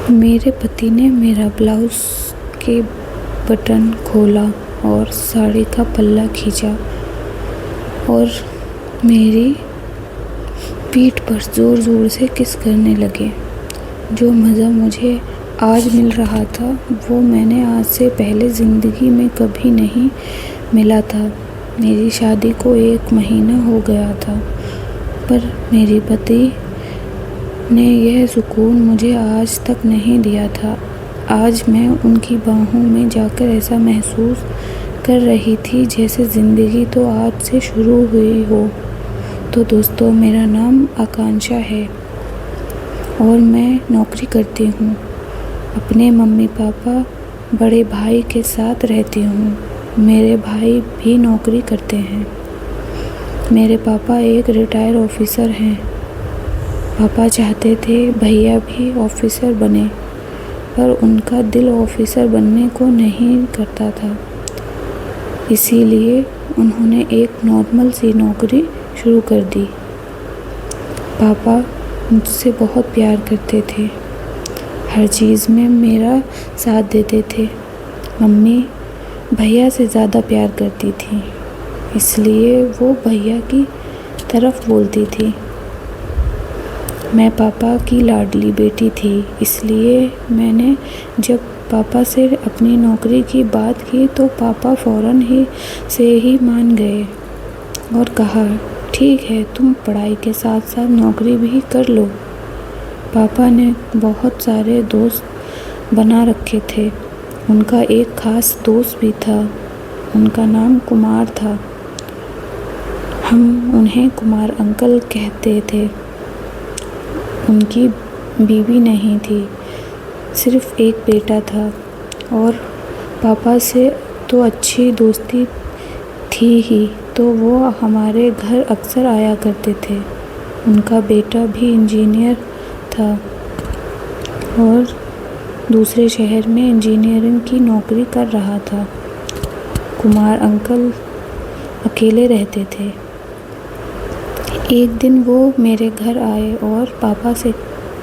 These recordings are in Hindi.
मेरे पति ने मेरा ब्लाउज़ के बटन खोला और साड़ी का पल्ला खींचा और मेरी पीठ पर ज़ोर-ज़ोर से किस करने लगे। जो मज़ा मुझे आज मिल रहा था वो मैंने आज से पहले ज़िंदगी में कभी नहीं मिला था। मेरी शादी को 1 महीना हो गया था, पर मेरे पति ने यह सुकून मुझे आज तक नहीं दिया था। आज मैं उनकी बाहों में जाकर ऐसा महसूस कर रही थी जैसे ज़िंदगी तो आज से शुरू हुई हो। तो दोस्तों, मेरा नाम आकांक्षा है और मैं नौकरी करती हूँ। अपने मम्मी पापा बड़े भाई के साथ रहती हूँ। मेरे भाई भी नौकरी करते हैं। मेरे पापा एक रिटायर ऑफिसर हैं। पापा चाहते थे भैया भी ऑफिसर बने, पर उनका दिल ऑफिसर बनने को नहीं करता था। इसीलिए उन्होंने एक नॉर्मल सी नौकरी शुरू कर दी। पापा मुझसे बहुत प्यार करते थे, हर चीज़ में मेरा साथ देते थे। मम्मी भैया से ज़्यादा प्यार करती थी, इसलिए वो भैया की तरफ बोलती थी। मैं पापा की लाडली बेटी थी, इसलिए मैंने जब पापा से अपनी नौकरी की बात की तो पापा फ़ौरन ही मान गए और कहा, ठीक है, तुम पढ़ाई के साथ साथ नौकरी भी कर लो। पापा ने बहुत सारे दोस्त बना रखे थे। उनका एक ख़ास दोस्त भी था, उनका नाम कुमार था। हम उन्हें कुमार अंकल कहते थे। उनकी बीवी नहीं थी, सिर्फ़ एक बेटा था और पापा से तो अच्छी दोस्ती थी ही, तो वो हमारे घर अक्सर आया करते थे। उनका बेटा भी इंजीनियर था और दूसरे शहर में इंजीनियरिंग की नौकरी कर रहा था। कुमार अंकल अकेले रहते थे। एक दिन वो मेरे घर आए और पापा से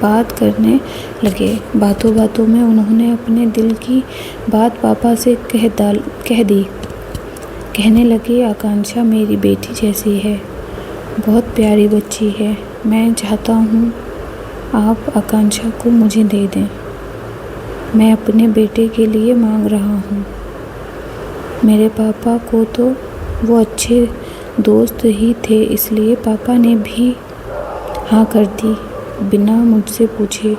बात करने लगे। बातों बातों में उन्होंने अपने दिल की बात पापा से कह दी। कहने लगे, आकांक्षा मेरी बेटी जैसी है, बहुत प्यारी बच्ची है। मैं चाहता हूँ आप आकांक्षा को मुझे दे दें। मैं अपने बेटे के लिए मांग रहा हूँ। मेरे पापा को तो वो अच्छे दोस्त ही थे, इसलिए पापा ने भी हाँ कर दी, बिना मुझसे पूछे,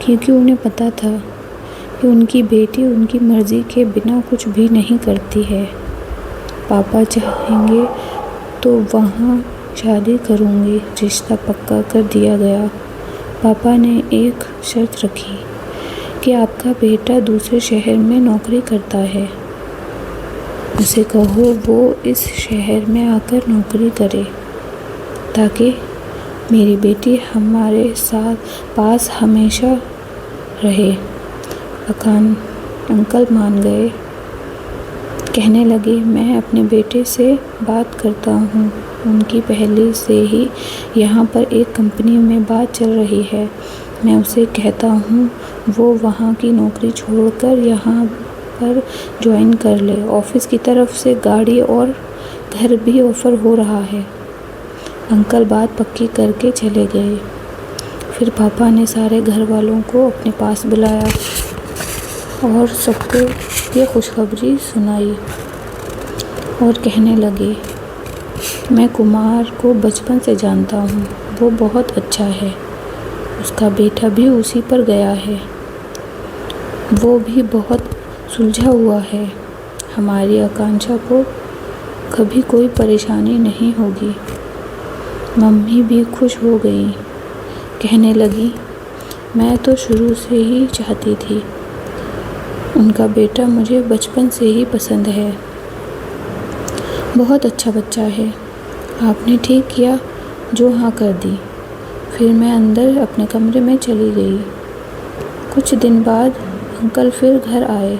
क्योंकि उन्हें पता था कि उनकी बेटी उनकी मर्ज़ी के बिना कुछ भी नहीं करती है। पापा चाहेंगे तो वहाँ शादी करूँगी। रिश्ता पक्का कर दिया गया। पापा ने एक शर्त रखी कि आपका बेटा दूसरे शहर में नौकरी करता है, उसे कहो वो इस शहर में आकर नौकरी करे, ताकि मेरी बेटी हमारे साथ पास हमेशा रहे। अंकल मान गए। कहने लगे, मैं अपने बेटे से बात करता हूँ। उनकी पहले से ही यहाँ पर एक कंपनी में बात चल रही है। मैं उसे कहता हूँ वो वहाँ की नौकरी छोड़कर यहाँ पर ज्वाइन कर ले। ऑफिस की तरफ से गाड़ी और घर भी ऑफ़र हो रहा है। अंकल बात पक्की करके चले गए। फिर पापा ने सारे घर वालों को अपने पास बुलाया और सबको ये खुशखबरी सुनाई और कहने लगे, मैं कुमार को बचपन से जानता हूँ, वो बहुत अच्छा है। उसका बेटा भी उसी पर गया है, वो भी बहुत सुलझा हुआ है। हमारी आकांक्षा को कभी कोई परेशानी नहीं होगी। मम्मी भी खुश हो गई। कहने लगी, मैं तो शुरू से ही चाहती थी। उनका बेटा मुझे बचपन से ही पसंद है। बहुत अच्छा बच्चा है। आपने ठीक किया जो हाँ कर दी। फिर मैं अंदर अपने कमरे में चली गई। कुछ दिन बाद अंकल फिर घर आए।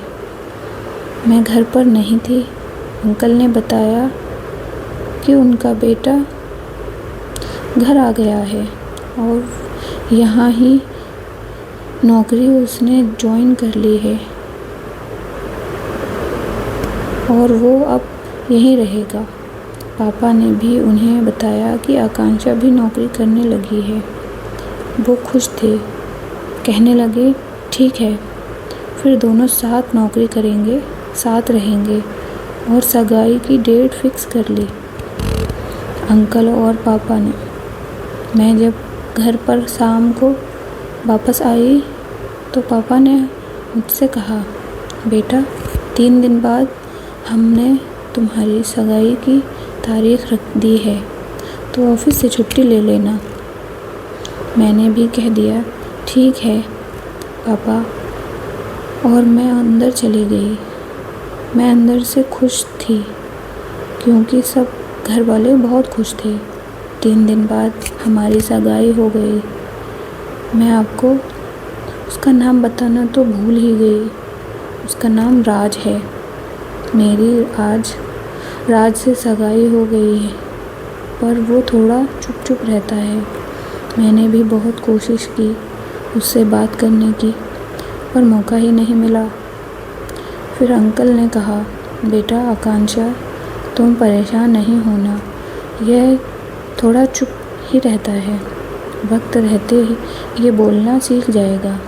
मैं घर पर नहीं थी। अंकल ने बताया कि उनका बेटा घर आ गया है और यहाँ ही नौकरी उसने ज्वाइन कर ली है और वो अब यहीं रहेगा। पापा ने भी उन्हें बताया कि आकांक्षा भी नौकरी करने लगी है। वो खुश थे, कहने लगे ठीक है, फिर दोनों साथ नौकरी करेंगे, साथ रहेंगे और सगाई की डेट फिक्स कर ली अंकल और पापा ने। मैं जब घर पर शाम को वापस आई तो पापा ने मुझसे कहा, बेटा 3 दिन बाद हमने तुम्हारी सगाई की तारीख रख दी है, तो ऑफिस से छुट्टी ले लेना। मैंने भी कह दिया ठीक है पापा, और मैं अंदर चली गई। मैं अंदर से खुश थी क्योंकि सब घर वाले बहुत खुश थे। 3 दिन बाद हमारी सगाई हो गई। मैं आपको उसका नाम बताना तो भूल ही गई। उसका नाम राज है। मेरी आज राज से सगाई हो गई है, पर वो थोड़ा चुप चुप रहता है। मैंने भी बहुत कोशिश की उससे बात करने की, पर मौका ही नहीं मिला। फिर अंकल ने कहा, बेटा आकांक्षा, तुम परेशान नहीं होना, यह थोड़ा चुप ही रहता है, वक्त रहते ही ये बोलना सीख जाएगा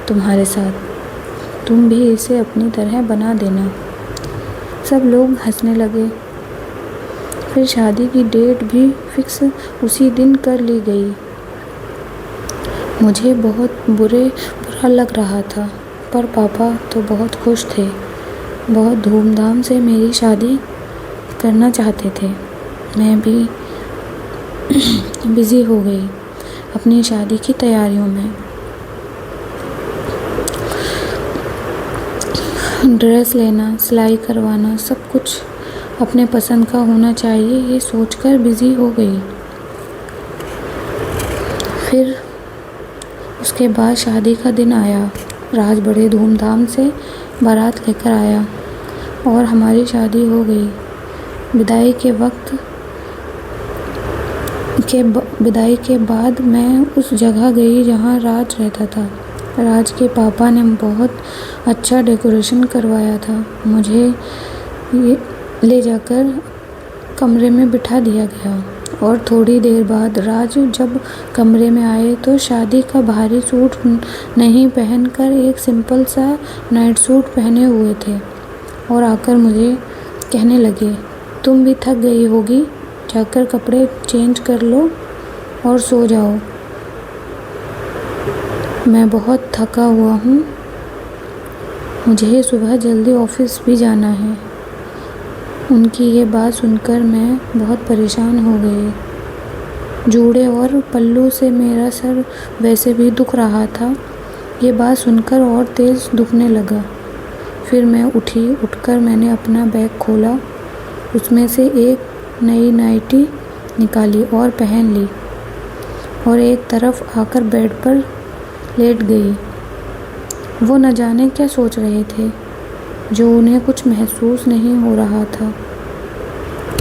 तुम्हारे साथ। तुम भी इसे अपनी तरह बना देना। सब लोग हंसने लगे। फिर शादी की डेट भी फिक्स उसी दिन कर ली गई। मुझे बहुत बुरा लग रहा था, पर पापा तो बहुत खुश थे। बहुत धूमधाम से मेरी शादी करना चाहते थे। मैं भी बिज़ी हो गई अपनी शादी की तैयारियों में। ड्रेस लेना, सिलाई करवाना, सब कुछ अपने पसंद का होना चाहिए, ये सोचकर बिज़ी हो गई। फिर उसके बाद शादी का दिन आया। राज बड़े धूमधाम से बारात लेकर आया और हमारी शादी हो गई। विदाई के बाद मैं उस जगह गई जहाँ राज रहता था। राज के पापा ने बहुत अच्छा डेकोरेशन करवाया था। मुझे ले जाकर कमरे में बिठा दिया गया और थोड़ी देर बाद राज जब कमरे में आए तो शादी का भारी सूट नहीं पहनकर एक सिंपल सा नाइट सूट पहने हुए थे और आकर मुझे कहने लगे, तुम भी थक गई होगी, जाकर कपड़े चेंज कर लो और सो जाओ। मैं बहुत थका हुआ हूँ, मुझे सुबह जल्दी ऑफिस भी जाना है। उनकी ये बात सुनकर मैं बहुत परेशान हो गई। जूड़े और पल्लू से मेरा सर वैसे भी दुख रहा था। ये बात सुनकर और तेज़ दुखने लगा। फिर मैं उठकर मैंने अपना बैग खोला, उसमें से एक नई नाइटी निकाली और पहन ली और एक तरफ आकर बेड पर लेट गई। वो न जाने क्या सोच रहे थे, जो उन्हें कुछ महसूस नहीं हो रहा था।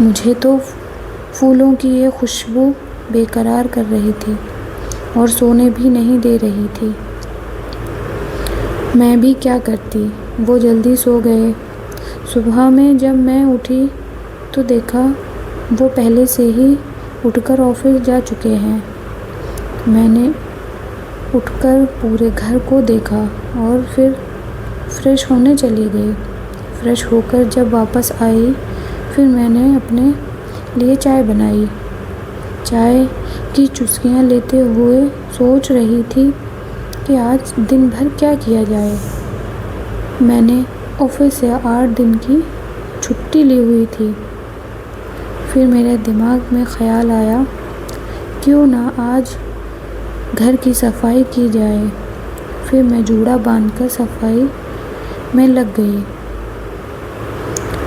मुझे तो फूलों की ये खुशबू बेकरार कर रही थी और सोने भी नहीं दे रही थी। मैं भी क्या करती, वो जल्दी सो गए। सुबह में जब मैं उठी तो देखा वो पहले से ही उठकर ऑफिस जा चुके हैं। मैंने उठकर पूरे घर को देखा और फिर फ्रेश होने चली गई। फ्रेश होकर जब वापस आई फिर मैंने अपने लिए चाय बनाई। चाय की चुस्कियां लेते हुए सोच रही थी कि आज दिन भर क्या किया जाए। मैंने ऑफिस से 8 दिन की छुट्टी ली हुई थी। फिर मेरे दिमाग में ख़्याल आया, क्यों ना आज घर की सफाई की जाए। फिर मैं जूड़ा बांधकर सफाई में लग गई।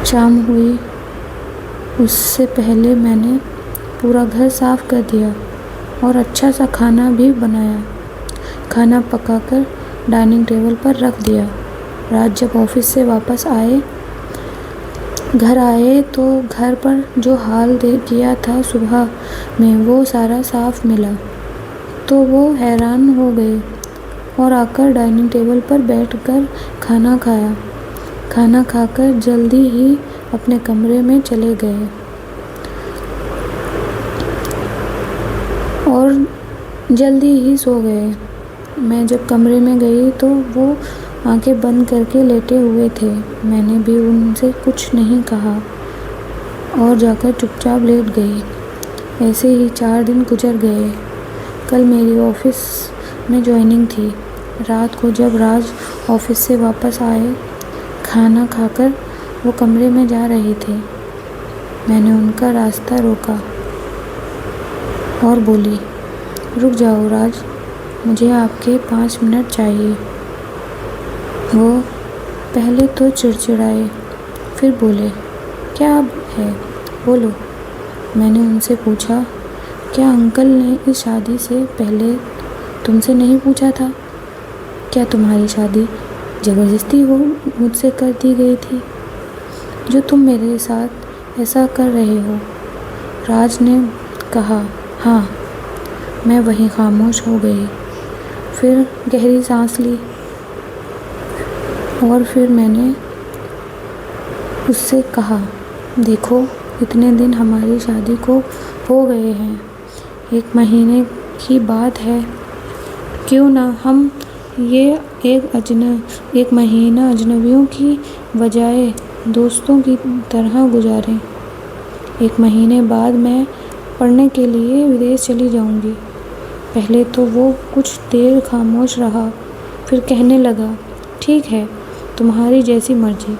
शाम हुई, उससे पहले मैंने पूरा घर साफ़ कर दिया और अच्छा सा खाना भी बनाया। खाना पकाकर डाइनिंग टेबल पर रख दिया। रात जब ऑफिस से वापस घर आए तो घर पर जो हाल किया था सुबह में वो सारा साफ मिला तो वो हैरान हो गए और आकर डाइनिंग टेबल पर बैठकर खाना खाया। खाना खाकर जल्दी ही अपने कमरे में चले गए और जल्दी ही सो गए। मैं जब कमरे में गई तो वो आंखें बंद करके लेटे हुए थे। मैंने भी उनसे कुछ नहीं कहा और जाकर चुपचाप लेट गई। ऐसे ही 4 दिन गुजर गए। कल मेरी ऑफिस में ज्वाइनिंग थी। रात को जब राज ऑफिस से वापस आए, खाना खाकर वो कमरे में जा रहे थे। मैंने उनका रास्ता रोका और बोली, रुक जाओ राज, मुझे आपके 5 मिनट चाहिए। वो पहले तो चिड़चिड़ाए, फिर बोले, क्या है, बोलो। मैंने उनसे पूछा, क्या अंकल ने इस शादी से पहले तुमसे नहीं पूछा था? क्या तुम्हारी शादी ज़बरदस्ती हो मुझसे कर दी गई थी, जो तुम मेरे साथ ऐसा कर रहे हो? राज ने कहा, हाँ। मैं वहीं खामोश हो गई, फिर गहरी सांस ली और फिर मैंने उससे कहा, देखो, इतने दिन हमारी शादी को हो गए हैं, 1 महीने की बात है, क्यों ना हम ये एक महीना अजनबियों की बजाय दोस्तों की तरह गुजारें। 1 महीने बाद मैं पढ़ने के लिए विदेश चली जाऊंगी। पहले तो वो कुछ देर खामोश रहा, फिर कहने लगा, ठीक है, तुम्हारी जैसी मर्जी।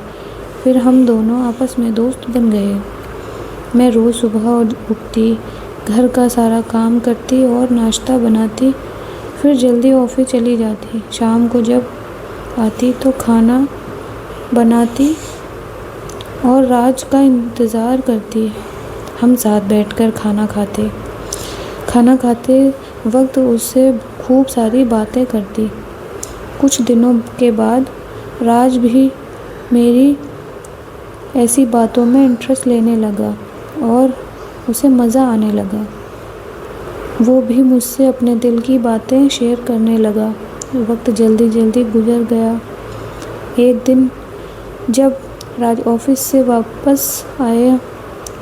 फिर हम दोनों आपस में दोस्त बन गए। मैं रोज़ सुबह उठती, घर का सारा काम करती और नाश्ता बनाती, फिर जल्दी ऑफिस चली जाती। शाम को जब आती तो खाना बनाती और राज का इंतज़ार करती। हम साथ बैठकर खाना खाते वक्त उससे खूब सारी बातें करती। कुछ दिनों के बाद राज भी मेरी ऐसी बातों में इंटरेस्ट लेने लगा और उसे मज़ा आने लगा। वो भी मुझसे अपने दिल की बातें शेयर करने लगा। वक्त जल्दी जल्दी गुजर गया। एक दिन जब राज ऑफिस से वापस आया,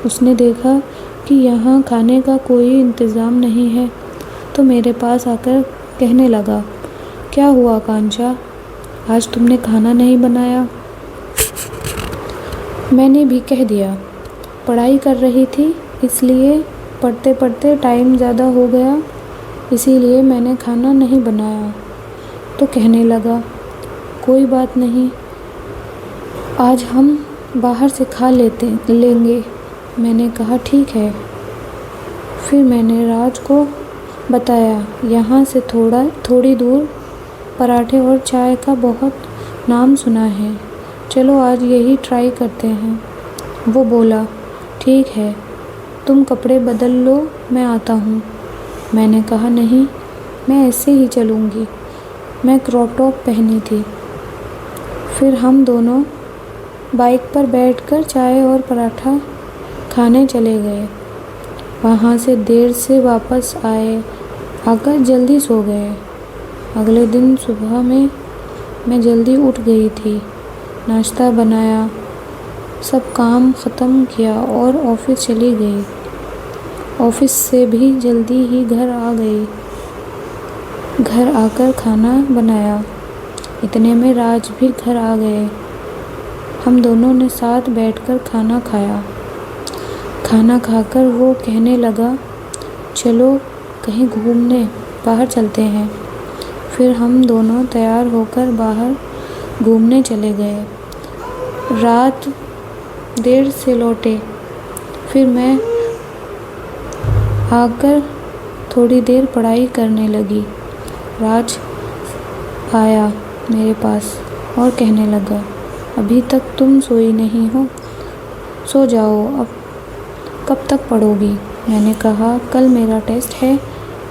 उसने देखा कि यहाँ खाने का कोई इंतज़ाम नहीं है, तो मेरे पास आकर कहने लगा, क्या हुआ कांचा, आज तुमने खाना नहीं बनाया? मैंने भी कह दिया, पढ़ाई कर रही थी, इसलिए पढ़ते पढ़ते टाइम ज़्यादा हो गया, इसीलिए मैंने खाना नहीं बनाया। तो कहने लगा, कोई बात नहीं, आज हम बाहर से खा लेंगे। मैंने कहा, ठीक है। फिर मैंने राज को बताया, यहाँ से थोड़ी दूर पराठे और चाय का बहुत नाम सुना है, चलो आज यही ट्राई करते हैं। वो बोला, ठीक है, तुम कपड़े बदल लो, मैं आता हूँ। मैंने कहा, नहीं, मैं ऐसे ही चलूँगी। मैं क्रॉप टॉप पहनी थी। फिर हम दोनों बाइक पर बैठकर चाय और पराठा खाने चले गए। वहाँ से देर से वापस आकर जल्दी सो गए। अगले दिन सुबह में मैं जल्दी उठ गई थी, नाश्ता बनाया, सब काम ख़त्म किया और ऑफिस चली गई। ऑफिस से भी जल्दी ही घर आ गई। घर आकर खाना बनाया। इतने में राज भी घर आ गए। हम दोनों ने साथ बैठकर खाना खाया। खाना खाकर वो कहने लगा, चलो कहीं घूमने बाहर चलते हैं। फिर हम दोनों तैयार होकर बाहर घूमने चले गए। रात देर से लौटे। फिर मैं आकर थोड़ी देर पढ़ाई करने लगी। राज आया मेरे पास और कहने लगा, अभी तक तुम सोई नहीं हो, सो जाओ, अब कब तक पढ़ोगी? मैंने कहा, कल मेरा टेस्ट है,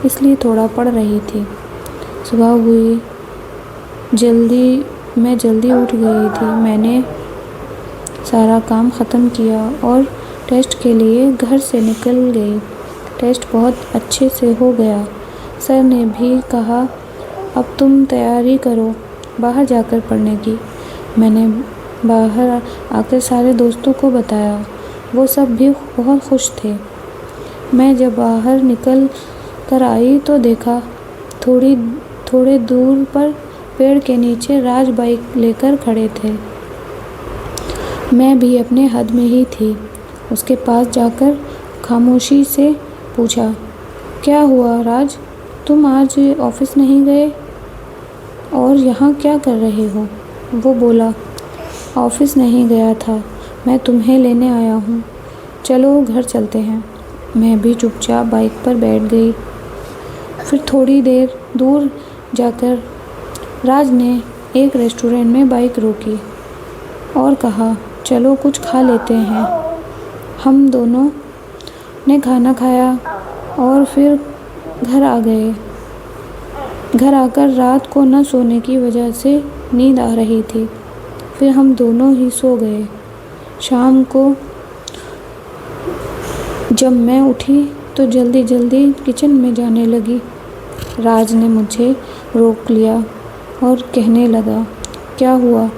इसलिए थोड़ा पढ़ रही थी। सुबह हुई, मैं जल्दी उठ गई थी। मैंने सारा काम ख़त्म किया और टेस्ट के लिए घर से निकल गई। टेस्ट बहुत अच्छे से हो गया। सर ने भी कहा, अब तुम तैयारी करो बाहर जाकर पढ़ने की। मैंने बाहर आकर सारे दोस्तों को बताया। वो सब भी बहुत खुश थे। मैं जब बाहर निकल कर आई तो देखा थोड़े दूर पर पेड़ के नीचे राज बाइक लेकर खड़े थे। मैं भी अपने हद में ही थी। उसके पास जाकर खामोशी से पूछा, क्या हुआ राज, तुम आज ऑफिस नहीं गए और यहाँ क्या कर रहे हो? वो बोला, ऑफिस नहीं गया था, मैं तुम्हें लेने आया हूँ, चलो घर चलते हैं। मैं भी चुपचाप बाइक पर बैठ गई। फिर थोड़ी देर दूर जाकर राज ने एक रेस्टोरेंट में बाइक रोकी और कहा, चलो कुछ खा लेते हैं। हम दोनों ने खाना खाया और फिर घर आ गए। घर आकर रात को न सोने की वजह से नींद आ रही थी। फिर हम दोनों ही सो गए। शाम को जब मैं उठी तो जल्दी जल्दी किचन में जाने लगी। राज ने मुझे रोक लिया और कहने लगा, क्या हुआ,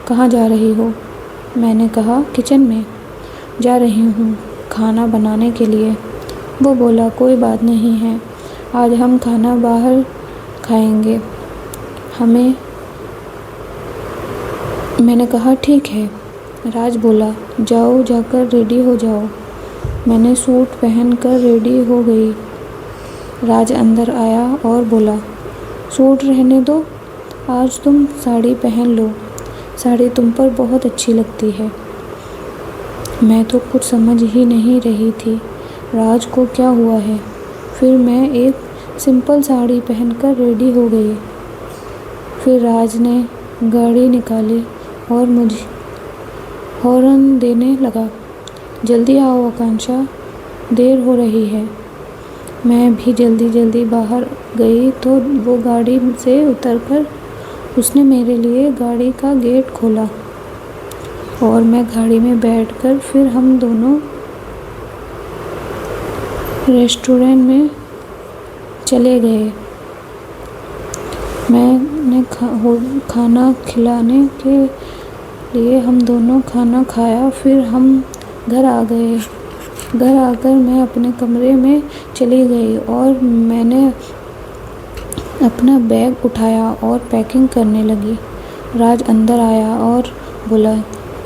कहाँ जा रही हो? मैंने कहा, किचन में जा रही हूँ खाना बनाने के लिए। वो बोला, कोई बात नहीं है, आज हम खाना बाहर खाएंगे। मैंने कहा, ठीक है। राज बोला, जाओ जाकर रेडी हो जाओ। मैंने सूट पहनकर रेडी हो गई। राज अंदर आया और बोला, सूट रहने दो, आज तुम साड़ी पहन लो, साड़ी तुम पर बहुत अच्छी लगती है। मैं तो कुछ समझ ही नहीं रही थी राज को क्या हुआ है। फिर मैं एक सिंपल साड़ी पहनकर रेडी हो गई। फिर राज ने गाड़ी निकाली और मुझे हॉर्न देने लगा, जल्दी आओ आकांक्षा, देर हो रही है। मैं भी जल्दी जल्दी बाहर गई तो वो गाड़ी से उतरकर उसने मेरे लिए गाड़ी का गेट खोला और मैं गाड़ी में बैठकर फिर हम दोनों रेस्टोरेंट में चले गए। मैंने खाना खिलाने के लिए हम दोनों खाना खाया। फिर हम घर आ गए। घर आकर मैं अपने कमरे में चली गई और मैंने अपना बैग उठाया और पैकिंग करने लगी। राज अंदर आया और बोला,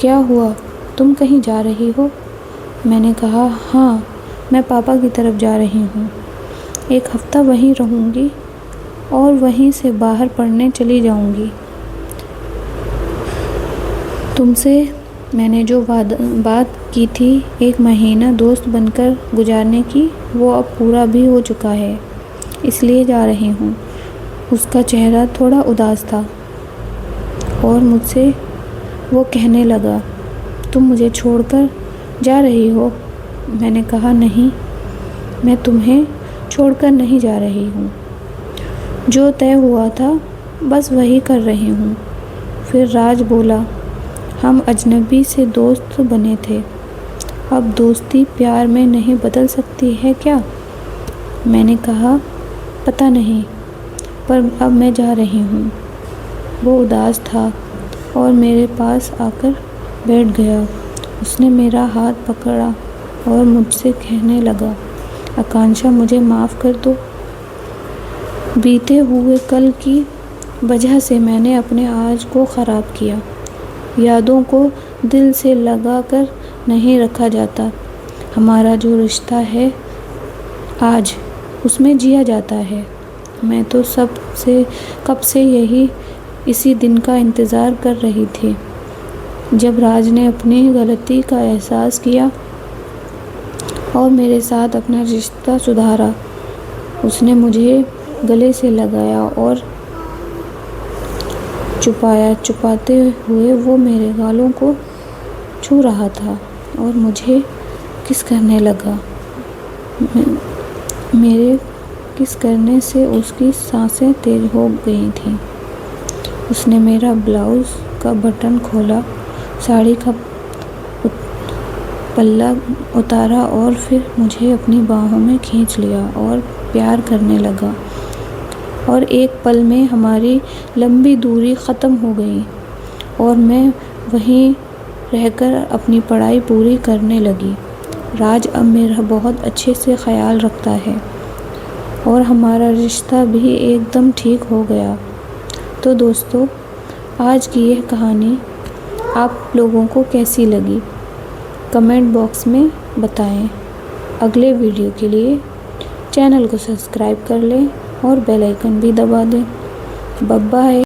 क्या हुआ, तुम कहीं जा रही हो? मैंने कहा, हाँ, मैं पापा की तरफ जा रही हूँ। एक हफ्ता वहीं रहूँगी और वहीं से बाहर पढ़ने चली जाऊँगी। तुमसे मैंने जो बात की थी 1 महीना दोस्त बनकर गुजारने की, वो अब पूरा भी हो चुका है, इसलिए जा रही हूँ। उसका चेहरा थोड़ा उदास था और मुझसे वो कहने लगा, तुम मुझे छोड़कर जा रही हो? मैंने कहा, नहीं, मैं तुम्हें छोड़कर नहीं जा रही हूँ। जो तय हुआ था बस वही कर रही हूँ। फिर राज बोला, हम अजनबी से दोस्त बने थे, अब दोस्ती प्यार में नहीं बदल सकती है क्या? मैंने कहा, पता नहीं, पर अब मैं जा रही हूँ। वो उदास था और मेरे पास आकर बैठ गया। उसने मेरा हाथ पकड़ा और मुझसे कहने लगा, आकांक्षा, मुझे माफ़ कर दो। बीते हुए कल की वजह से मैंने अपने आज को ख़राब किया। यादों को दिल से लगा कर नहीं रखा जाता। हमारा जो रिश्ता है आज उसमें जिया जाता है। मैं तो कब से इसी दिन का इंतज़ार कर रही थी। जब राज ने अपनी गलती का एहसास किया और मेरे साथ अपना रिश्ता सुधारा, उसने मुझे गले से लगाया और छुपाते हुए वो मेरे गालों को छू रहा था और मुझे किस करने लगा। मेरे किस करने से उसकी सांसें तेज हो गई थीं। उसने मेरा ब्लाउज़ का बटन खोला, साड़ी का पल्ला उतारा और फिर मुझे अपनी बाहों में खींच लिया और प्यार करने लगा। और एक पल में हमारी लंबी दूरी ख़त्म हो गई और मैं वहीं रहकर अपनी पढ़ाई पूरी करने लगी। राज अब मेरा बहुत अच्छे से ख्याल रखता है और हमारा रिश्ता भी एकदम ठीक हो गया। तो दोस्तों, आज की यह कहानी आप लोगों को कैसी लगी कमेंट बॉक्स में बताएं। अगले वीडियो के लिए चैनल को सब्सक्राइब कर लें और बेल आइकन भी दबा दें। Bye bye.